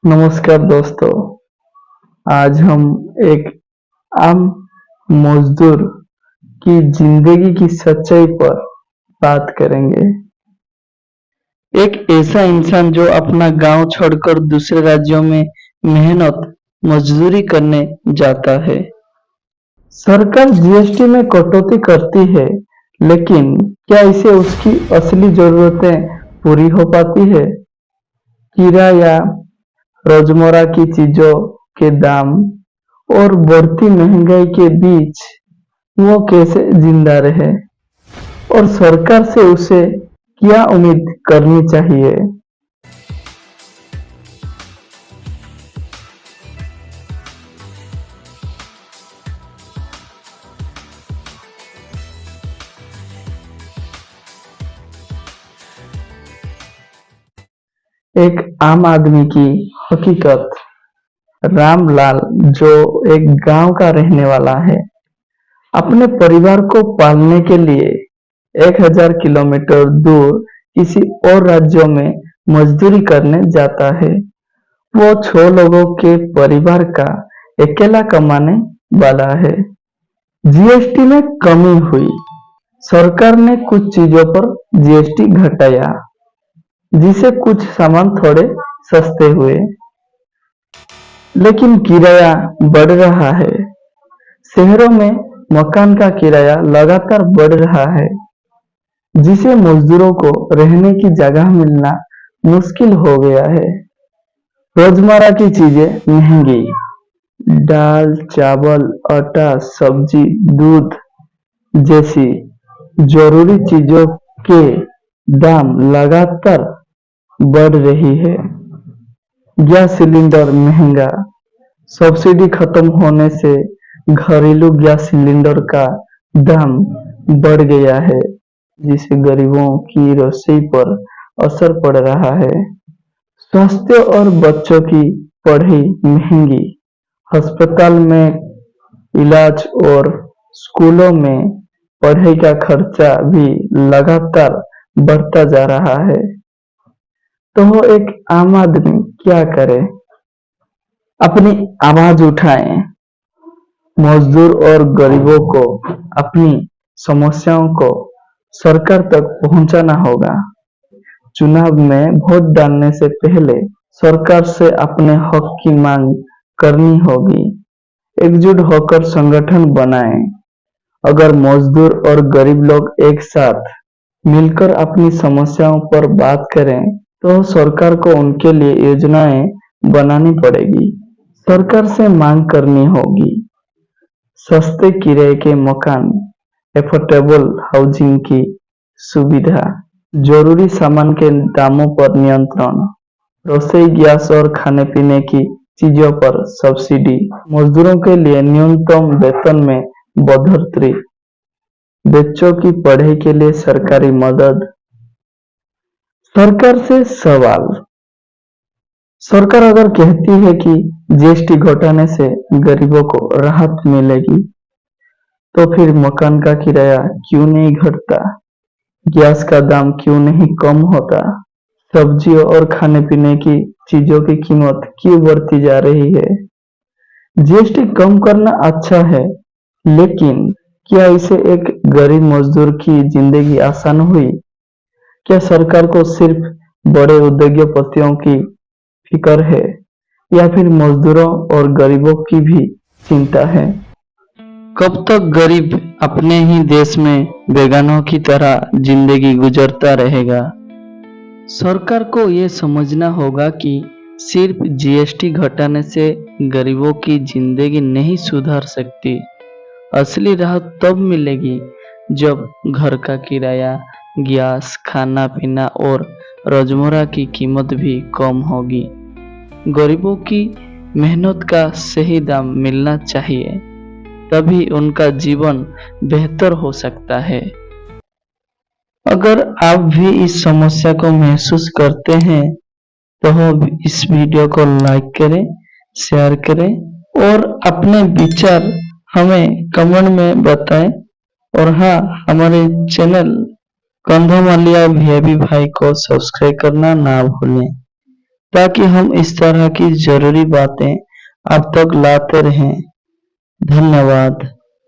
नमस्कार दोस्तों। आज हम एक आम मजदूर की जिंदगी की सच्चाई पर बात करेंगे। एक ऐसा इंसान जो अपना गांव छोड़कर दूसरे राज्यों में मेहनत मजदूरी करने जाता है। सरकार जीएसटी में कटौती करती है, लेकिन क्या इसे उसकी असली जरूरतें पूरी हो पाती है? किराया, रोजमर्रा की चीजों के दाम और बढ़ती महंगाई के बीच वो कैसे जिंदा रहे, और सरकार से उसे क्या उम्मीद करनी चाहिए? एक आम आदमी की हकीकत। रामलाल, जो एक गांव का रहने वाला है, अपने परिवार को पालने के लिए 1000 किलोमीटर दूर किसी और राज्यों में मजदूरी करने जाता है। वो 6 लोगों के परिवार का अकेला कमाने वाला है। जीएसटी में कमी हुई। सरकार ने कुछ चीजों पर जीएसटी घटाया, जिससे कुछ सामान थोड़े सस्ते हुए, लेकिन किराया बढ़ रहा है। शहरों में मकान का किराया लगातार बढ़ रहा है, जिससे मजदूरों को रहने की जगह मिलना मुश्किल हो गया है। रोजमर्रा की चीजें महंगी। दाल, चावल, आटा, सब्जी, दूध जैसी जरूरी चीजों के दाम लगातार बढ़ रही है। गैस सिलेंडर महंगा। सब्सिडी खत्म होने से घरेलू गैस सिलेंडर का दाम बढ़ गया है, जिससे गरीबों की रसोई पर असर पड़ रहा है। स्वास्थ्य और बच्चों की पढ़ाई महंगी। अस्पताल में इलाज और स्कूलों में पढ़ाई का खर्चा भी लगातार बढ़ता जा रहा है। तो एक आम आदमी क्या करे? अपनी आवाज उठाएं। मजदूर और गरीबों को अपनी समस्याओं को सरकार तक पहुंचाना होगा। चुनाव में वोट डालने से पहले सरकार से अपने हक की मांग करनी होगी। एकजुट होकर संगठन बनाएं। अगर मजदूर और गरीब लोग एक साथ मिलकर अपनी समस्याओं पर बात करें, तो सरकार को उनके लिए योजनाएं बनानी पड़ेगी। सरकार से मांग करनी होगी सस्ते किराए के मकान, एफोर्डेबल हाउसिंग की सुविधा, जरूरी सामान के दामों पर नियंत्रण, रसोई गैस और खाने पीने की चीजों पर सब्सिडी, मजदूरों के लिए न्यूनतम वेतन में बढ़ोतरी, बच्चों की पढ़ाई के लिए सरकारी मदद। सरकार से सवाल। सरकार अगर कहती है कि जीएसटी घटाने से गरीबों को राहत मिलेगी, तो फिर मकान का किराया क्यों नहीं घटता? गैस का दाम क्यों नहीं कम होता? सब्जियों और खाने पीने की चीजों की कीमत क्यों बढ़ती जा रही है? जीएसटी कम करना अच्छा है, लेकिन क्या इससे एक गरीब मजदूर की जिंदगी आसान हुई? क्या सरकार को सिर्फ बड़े उद्योगपतियों की फिक्र है, या फिर मजदूरों और गरीबों की भी चिंता है? कब तक गरीब अपने ही देश में बेगानों की तरह जिंदगी गुजरता रहेगा? सरकार को ये समझना होगा कि सिर्फ जीएसटी घटाने से गरीबों की जिंदगी नहीं सुधर सकती। असली राहत तब मिलेगी जब घर का किराया, गैस, खाना पीना और रोजमर्रा की कीमत भी कम होगी। गरीबों की मेहनत का सही दाम मिलना चाहिए, तभी उनका जीवन बेहतर हो सकता है। अगर आप भी इस समस्या को महसूस करते हैं, तो इस वीडियो को लाइक करें, शेयर करें और अपने विचार हमें कमेंट में बताएं। और हाँ, हमारे चैनल कंधमालिया वीआईपी भाई को सब्सक्राइब करना ना भूलें। ताकि हम इस तरह की जरूरी बातें आप तक लाते रहें। धन्यवाद।